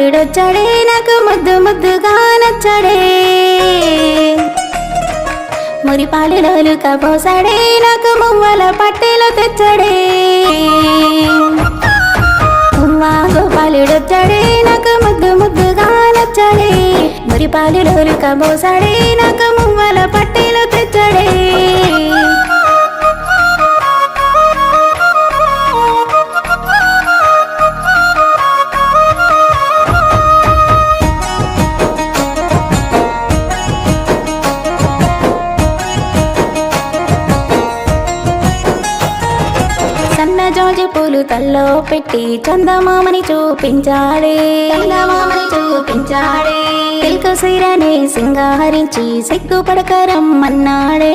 గోపాలుడొచ్చాడే నాకు ముద్దు ముద్దుగా నచ్చాడే మురిపాలులోలు కబోసాడే నాకు మువ్వల పట్టెలు తెచ్చాడే గోపాలుడొచ్చాడే నాకు ముద్దు ముద్దుగా నచ్చాడే మురిపాలులోలు కబోసాడే నాకు మువ్వల పట్టెలు తెచ్చాడే జాజి పూలు తల్లో పెట్టి చందమామని చూపించాడే తిల్క సీరనే సింగారించి సిగ్గుపడకరమ్మన్నాడే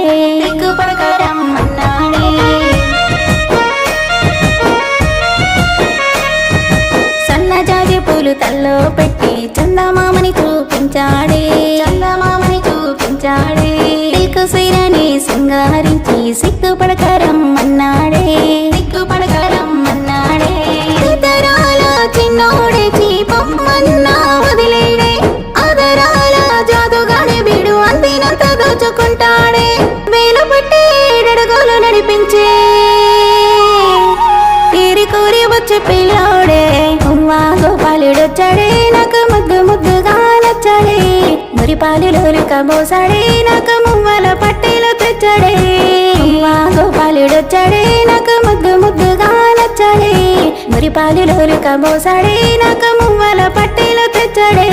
సన్న జాజి పూలు తల్లో పెట్టి చందమామని చూపించాడే తిల్క సీరనే సింగారించి సిగ్గుపడకరమ్మన్నాడే ఇతరాల చిన్నోడే చీపమ్మన్నా వదిలేడే అదరాల జాదుగానే వీడు అందినంత దోచుకుంటాడే వేలు పట్టి ఏడడుగులు నడిపించే తీరి కోరి వచ్చే పిల్లోడే గోపాలుడొచ్చాడే నాకు ముద్దు ముద్దుగా నచ్చాడే మురిపాలులోలు కబోసాడే నాకు మువ్వల పట్టెలు తెచ్చాడే గోపాలుడొచ్చాడే నాకు ముద్దు ముద్దుగా నచ్చాడే మురిపాలులోలు కబోసాడే నాకు మువ్వల పట్టెలు తెచ్చాడే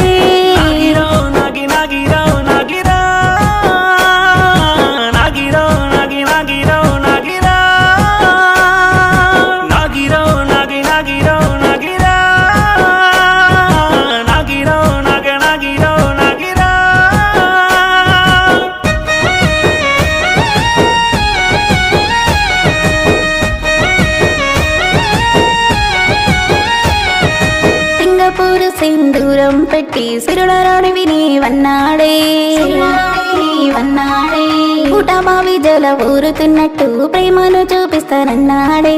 సింధూరం పెట్టి సిరుడరాని వినివన్నాడే పుటమావి జల ఊరుతున్నట్టు ప్రేమను చూపిస్తానన్నాడే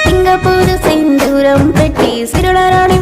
సింగపూరు సింధూరం పెట్టి సిరుడరాని